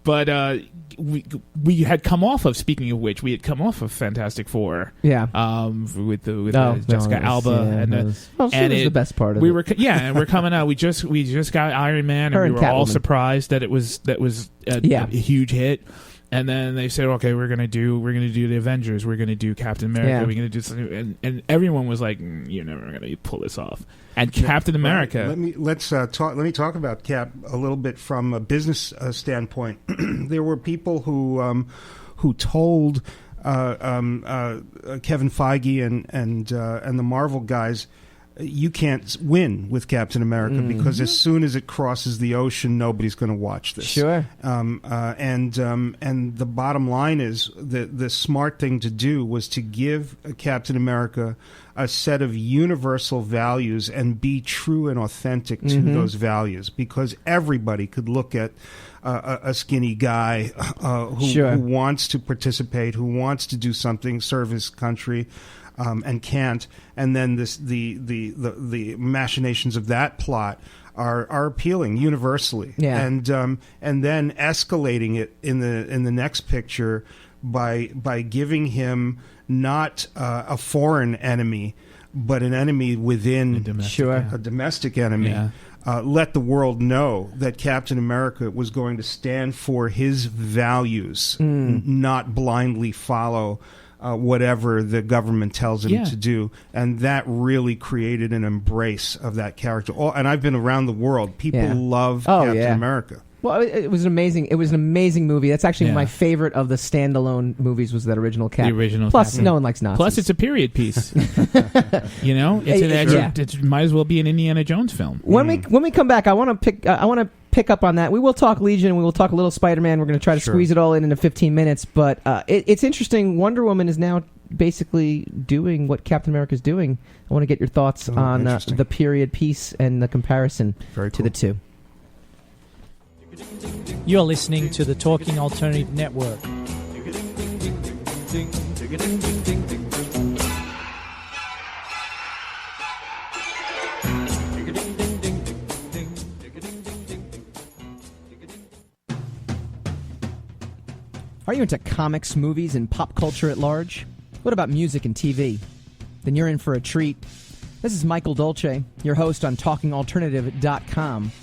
But we had come off of, speaking of which, we had come off of Fantastic Four. Yeah. With Jessica Alba. She was the best part of it. And we're coming out. We just got Iron Man, and we were all surprised that it was a huge hit. And then they said, okay, we're gonna do the Avengers, we're gonna do Captain America, we're gonna do something, and everyone was like, you're never gonna pull this off. And Captain America. Let me talk about Cap a little bit from a business standpoint. There were people who told Kevin Feige and the Marvel guys, you can't win with Captain America because as soon as it crosses the ocean, nobody's going to watch this. Sure. And the bottom line is the smart thing to do was to give Captain America a set of universal values and be true and authentic to those values, because everybody could look at a skinny guy who wants to participate, who wants to do something, serve his country, and can't, and then the machinations of that plot are appealing universally, and then escalating it in the next picture by giving him not a foreign enemy, but an enemy within a domestic enemy. Yeah. Let the world know that Captain America was going to stand for his values, not blindly follow whatever the government tells him to do. And that really created an embrace of that character. And I've been around the world. People love Captain America. Well, it was an amazing movie. That's actually my favorite of the standalone movies, was that original Cap. The original Plus, Cap. No one likes Nazis. Plus, it's a period piece. It might as well be an Indiana Jones film. When we come back, I want to pick up on that. We will talk Legion, and we will talk a little Spider-Man. We're going to try to squeeze it all in 15 minutes. But it's interesting. Wonder Woman is now basically doing what Captain America is doing. I want to get your thoughts on the period piece and the comparison to the two. You're listening to the Talking Alternative Network. Are you into comics, movies, and pop culture at large? What about music and TV? Then you're in for a treat. This is Michael Dolce, your host on TalkingAlternative.com.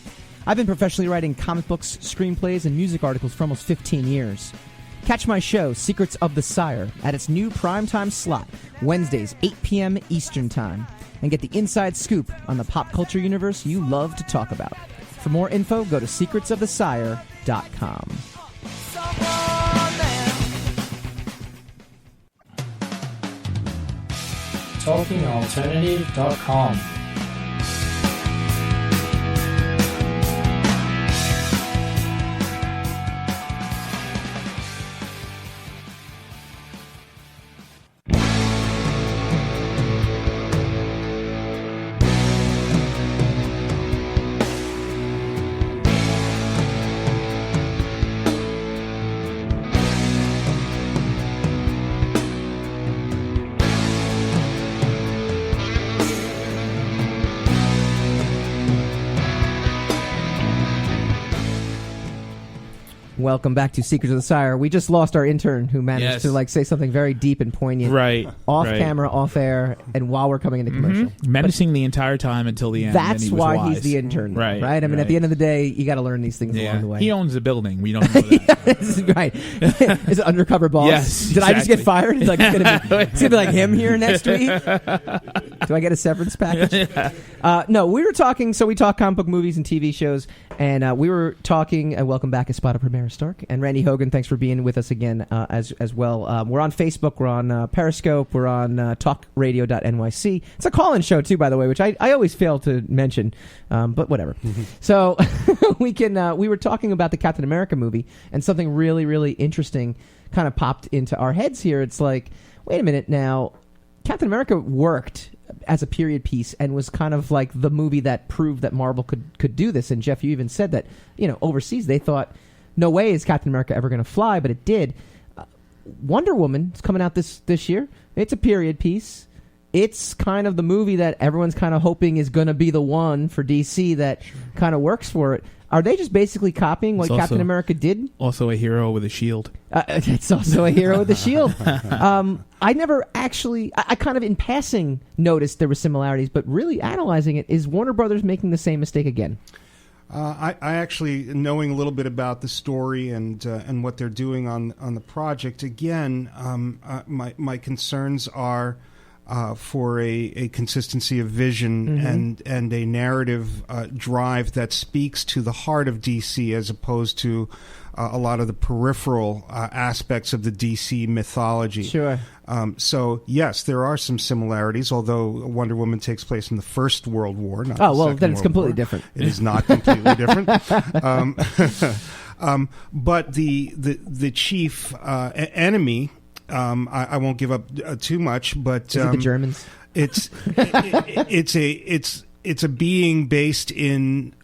I've been professionally writing comic books, screenplays, and music articles for almost 15 years. Catch my show, Secrets of the Sire, at its new primetime slot, Wednesdays, 8 p.m. Eastern Time, and get the inside scoop on the pop culture universe you love to talk about. For more info, go to secretsofthesire.com. TalkingAlternative.com. Welcome back to Secrets of the Sire. We just lost our intern who managed to say something very deep and poignant. Right. Off right. camera, off air, and while we're coming into commercial. Menacing the entire time until the end. That's and he was why wise. he's the intern. Right. I mean, at the end of the day, you got to learn these things along the way. He owns the building. We don't know that. Right. Is it undercover boss? Yes. Did I just get exactly. fired? It's gonna be like him here next week. Do I get a severance package? No, we were talking. So we talk comic book movies and TV shows, and we were talking. And welcome back, Espada Primera Stark and Randy Hogan. Thanks for being with us again as well. We're on Facebook. We're on Periscope. We're on talkradio.nyc. It's a call-in show too, by the way, which I always fail to mention, but whatever. So we were talking about the Captain America movie, and something really, really interesting kind of popped into our heads here. It's like, wait a minute now, Captain America worked as a period piece and was kind of like the movie that proved that Marvel could do this. And Jeff, you even said that, overseas they thought, no way is Captain America ever going to fly, but it did. Wonder Woman is coming out this year. It's a period piece. It's kind of the movie that everyone's kind of hoping is going to be the one for DC that kind of works for it. Are they just basically copying what Captain America did? Also a hero with a shield. It's also a hero with a shield. I never actually, I kind of in passing noticed there were similarities, but really analyzing it, is Warner Brothers making the same mistake again? I actually, knowing a little bit about the story and what they're doing on the project, again, my concerns are for a consistency of vision and a narrative drive that speaks to the heart of DC as opposed to a lot of the peripheral aspects of the DC mythology. Sure. So, yes, there are some similarities, although Wonder Woman takes place in the First World War. Not oh, well, Second then it's World completely War. different. It is not completely different. But the chief enemy, I won't give up too much, but is it the Germans? It's a being based in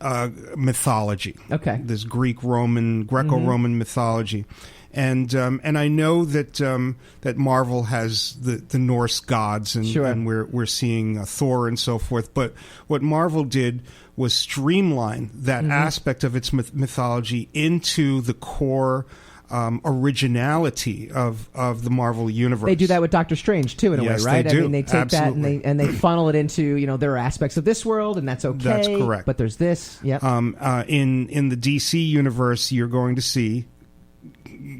mythology. Okay, this Greco-Roman mythology, and I know that Marvel has the Norse gods, and we're seeing Thor and so forth. But what Marvel did was streamline that aspect of its mythology into the core originality of the Marvel universe. They do that with Doctor Strange too, in a way, right? They do. I mean, they take Absolutely. that and they funnel it into there are aspects of this world, and that's okay. That's correct. But there's this. Yep. In the DC universe, you're going to see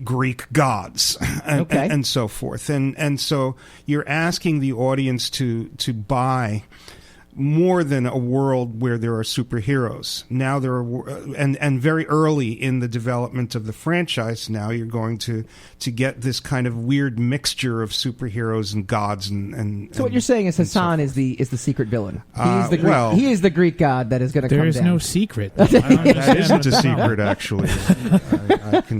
Greek gods and so forth, and so you're asking the audience to buy more than a world where there are superheroes. Now there are, and very early in the development of the franchise, now you're going to get this kind of weird mixture of superheroes and gods and so what you're saying is Hassan is the secret villain. He's the Greek, he is the Greek god that is going to come down. There is no secret. That isn't a secret, actually.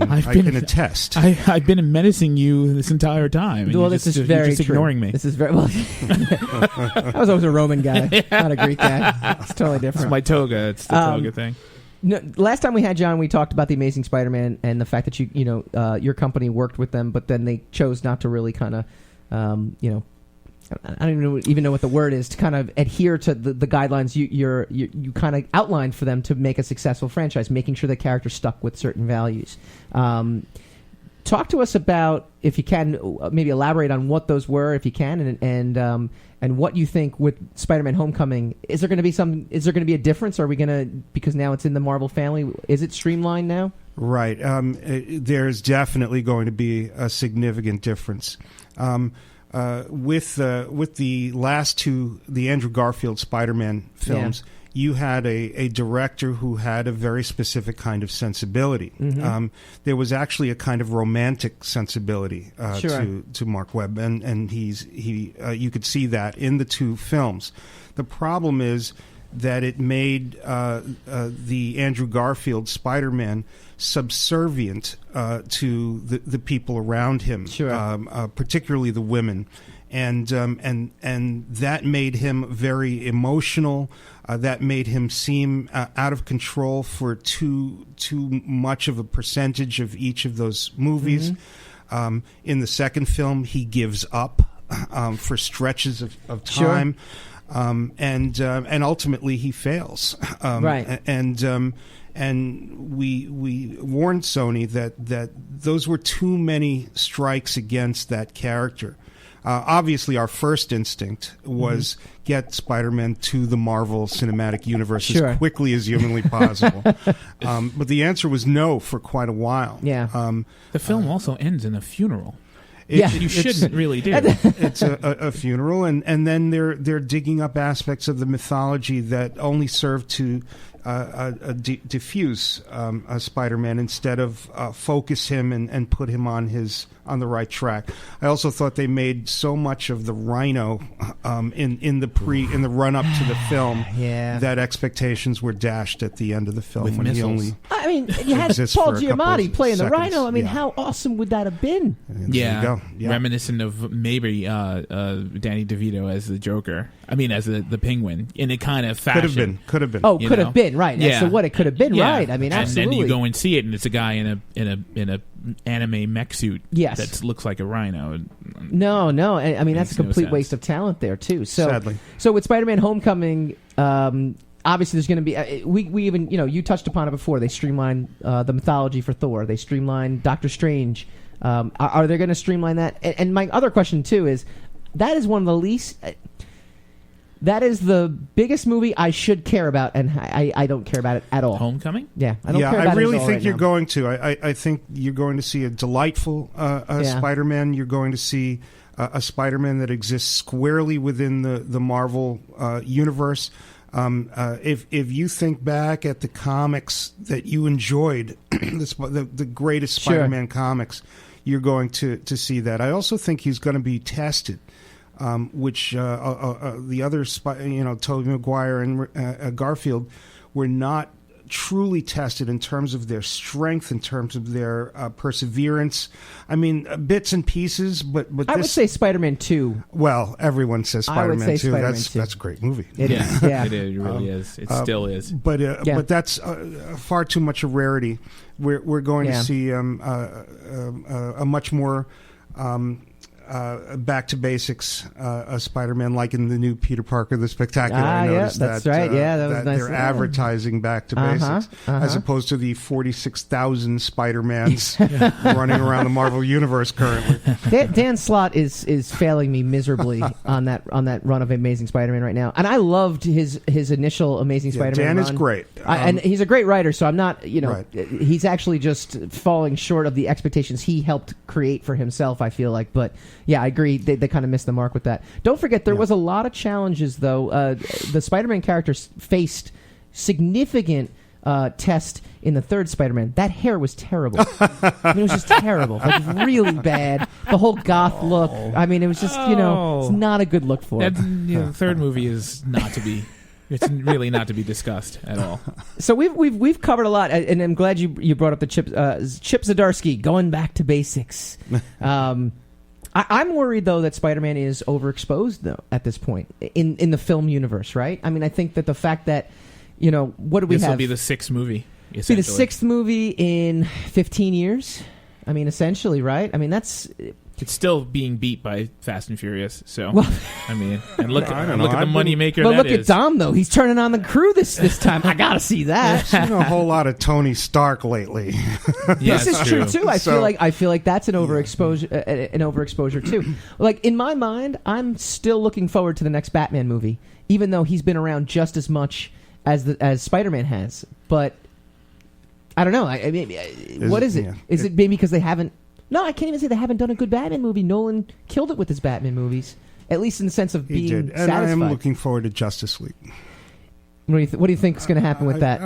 I can attest. I've been menacing you this entire time. Well, this is very you're just true. ignoring me. This is very well. I was always a Roman guy, not a Greek guy. It's totally different. It's my toga. It's the toga thing. No, last time we had John, we talked about the Amazing Spider-Man and the fact that your company worked with them, but then they chose not to really kind of, I don't even know what the word is, to kind of adhere to the guidelines you kind of outlined for them to make a successful franchise, making sure the character stuck with certain values. Talk to us about, if you can, maybe elaborate on what those were, if you can, and what you think with Spider-Man: Homecoming. Is there going to be a difference? Are we going to, because now it's in the Marvel family, is it streamlined now? Right. There's definitely going to be a significant difference. With the last two, the Andrew Garfield Spider-Man films, you had a director who had a very specific kind of sensibility. There was actually a kind of romantic sensibility to Mark Webb, and you could see that in the two films. The problem is that it made the Andrew Garfield Spider-Man subservient to the people around him, particularly the women, and that made him very emotional. That made him seem out of control for too much of a percentage of each of those movies. In the second film, he gives up for stretches of time. And ultimately he fails. And we warned Sony that those were too many strikes against that character. Obviously, our first instinct was get Spider-Man to the Marvel Cinematic Universe as quickly as humanly possible. But the answer was no for quite a while. Yeah. The film also ends in a funeral. You shouldn't really do. It's a funeral, and then they're digging up aspects of the mythology that only serve to diffuse Spider-Man instead of focus him and put him on the right track. I also thought they made so much of the Rhino in the run up to the film that expectations were dashed at the end of the film with when missiles. he only. I mean, you had Paul Giamatti playing the Rhino. I mean, how awesome would that have been? Reminiscent of maybe Danny DeVito as the Joker. I mean, as the Penguin in a kind of fashion. Could have been. Oh, could have been, right. Yeah. So what it could have been, right. I mean, absolutely. And then you go and see it, and it's a guy in a anime mech suit that looks like a rhino. No. I mean, that's a complete waste of talent there, too. So, sadly. So with Spider-Man Homecoming, obviously there's going to be... we even, you touched upon it before. They streamlined the mythology for Thor. They streamlined Doctor Strange. Are they going to streamline that? And my other question, too, is that is one of the least... That is the biggest movie I should care about, and I don't care about it at all. Homecoming? Yeah, I don't care about it at all. I really think right you're now. going to. I think you're going to see a delightful Spider-Man. You're going to see a Spider-Man that exists squarely within the Marvel universe. If you think back at the comics that you enjoyed, the greatest Spider-Man comics, you're going to see that. I also think he's going to be tested. Which the other, Tobey Maguire and Garfield were not truly tested in terms of their strength, in terms of their perseverance. I mean, bits and pieces, but I would say Spider-Man 2. Well, everyone says Spider-Man 2. Spider-Man That's 2. That's a great movie. It is. Yeah, it really is. It still is. But that's far too much a rarity. We're going to see a much more. Back to basics, a Spider-Man like in the new Peter Parker the Spectacular. I noticed that's right. That was nice. They're advertising back to basics as opposed to the 46,000 Spider-Mans running around the Marvel universe currently. Dan Slott is failing me miserably on that run of Amazing Spider-Man right now, and I loved his initial Amazing Spider-Man. Dan run. is great, and he's a great writer. So I'm not, he's actually just falling short of the expectations he helped create for himself. I feel like, but. Yeah, I agree. They kind of missed the mark with that. Don't forget, there was a lot of challenges, though. The Spider-Man characters faced significant test in the third Spider-Man. That hair was terrible. I mean, it was just terrible. Like, really bad. The whole goth look. I mean, it was just, it's not a good look for him. The third movie is not to be... It's really not to be discussed at all. So we've covered a lot, and I'm glad you brought up the Chip Zdarsky, going back to basics. I'm worried, though, that Spider-Man is overexposed, though, at this point in the film universe, right? I mean, I think that the fact that, what do we have? This will be the sixth movie, essentially. Be the sixth movie in 15 years? I mean, essentially, right? I mean, that's... It's still being beat by Fast and Furious, so I mean, and look at the moneymaker. But look at Dom, though; he's turning on the crew this time. I gotta see that. I've seen a whole lot of Tony Stark lately. This is true too. I feel like that's an overexposure too. Like in my mind, I'm still looking forward to the next Batman movie, even though he's been around just as much as Spider-Man has. But I don't know. I mean, what is it? Yeah. Is it maybe because they haven't? No, I can't even say they haven't done a good Batman movie. Nolan killed it with his Batman movies, at least in the sense of being satisfied. And I am looking forward to Justice League. What do you think is going to happen with that?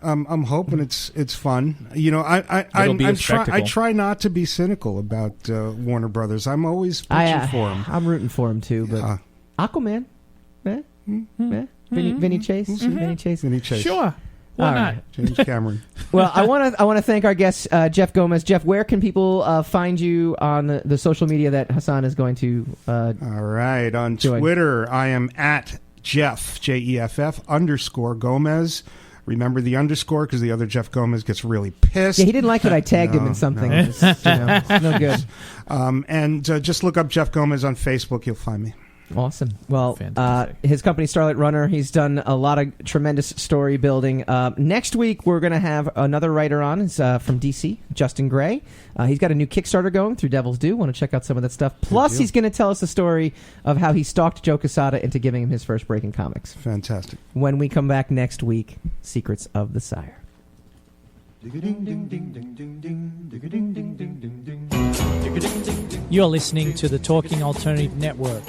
I'm hoping it's fun. You know, I try not to be cynical about Warner Brothers. I'm always pushing for them. I'm rooting for him too. But Aquaman, Vinny Chase, Vinny Chase. Sure. Why not? James Cameron. Well, I want to thank our guest, Jeff Gomez. Jeff, where can people find you on the social media that Hassan is going to? All right, on Twitter, I am at Jeff JEFF _ Gomez. Remember the underscore because the other Jeff Gomez gets really pissed. Yeah, he didn't like that I tagged him in something. No. Just, no good. And just look up Jeff Gomez on Facebook. You'll find me. Awesome. Well, his company, Starlight Runner, he's done a lot of tremendous story building. Next week, we're going to have another writer on. It's from DC, Justin Gray. He's got a new Kickstarter going through Devil's Due. Want to check out some of that stuff. Plus, he's going to tell us the story of how he stalked Joe Quesada into giving him his first break in comics. Fantastic. When we come back next week, Secrets of the Sire. You're listening to the Talking Alternative Network.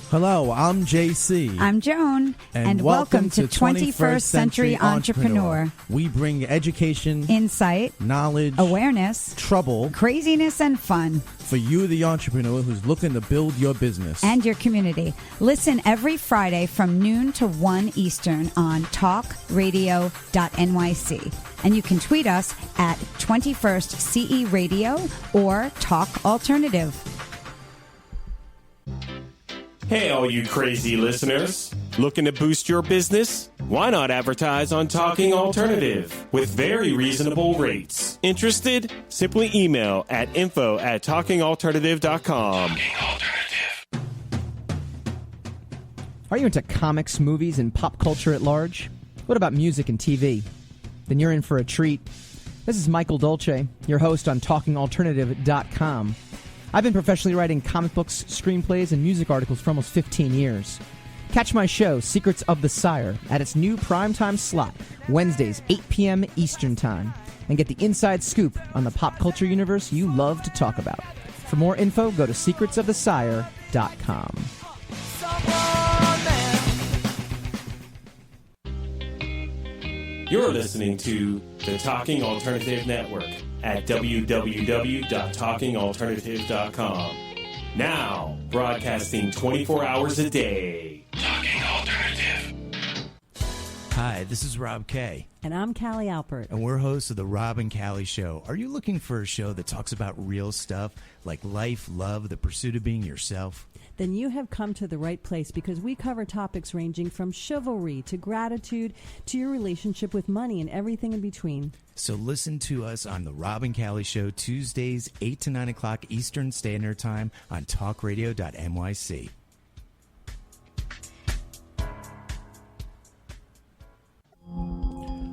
Hello, I'm JC. I'm Joan. And welcome to 21st Century Entrepreneur. We bring education, insight, knowledge, awareness, trouble, craziness, and fun for you, the entrepreneur who's looking to build your business and your community. Listen every Friday from noon to 1 Eastern on talkradio.nyc. And you can tweet us at 21st CE Radio or Talk Alternative. Hey, all you crazy listeners. Looking to boost your business? Why not advertise on Talking Alternative with very reasonable rates? Interested? Simply email at info@talkingalternative.com. Are you into comics, movies, and pop culture at large? What about music and TV? Then you're in for a treat. This is Michael Dolce, your host on talkingalternative.com. I've been professionally writing comic books, screenplays, and music articles for almost 15 years. Catch my show, Secrets of the Sire, at its new primetime slot, Wednesdays, 8 p.m. Eastern Time, and get the inside scoop on the pop culture universe you love to talk about. For more info, go to secretsofthesire.com. You're listening to the Talking Alternative Network at www.talkingalternative.com. Now, broadcasting 24 hours a day. Talking Alternative. Hi, this is Rob Kay. And I'm Callie Alpert. And we're hosts of The Rob and Callie Show. Are you looking for a show that talks about real stuff like life, love, the pursuit of being yourself? Then you have come to the right place because we cover topics ranging from chivalry to gratitude to your relationship with money and everything in between. So listen to us on The Rob and Callie Show, Tuesdays, 8 to 9 o'clock Eastern Standard Time on talkradio.nyc.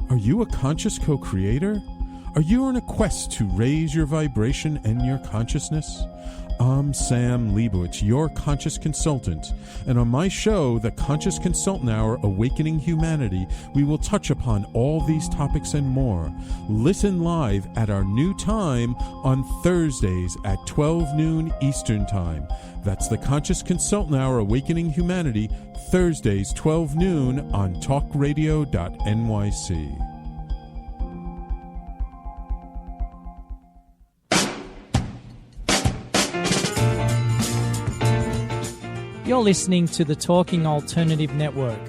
Are you a conscious co-creator? Are you on a quest to raise your vibration and your consciousness? I'm Sam Leibowitz, your conscious consultant, and on my show, The Conscious Consultant Hour, Awakening Humanity, we will touch upon all these topics and more. Listen live at our new time on Thursdays at 12 noon Eastern Time. That's The Conscious Consultant Hour, Awakening Humanity, Thursdays, 12 noon on talkradio.nyc. You're listening to the Talking Alternative Network.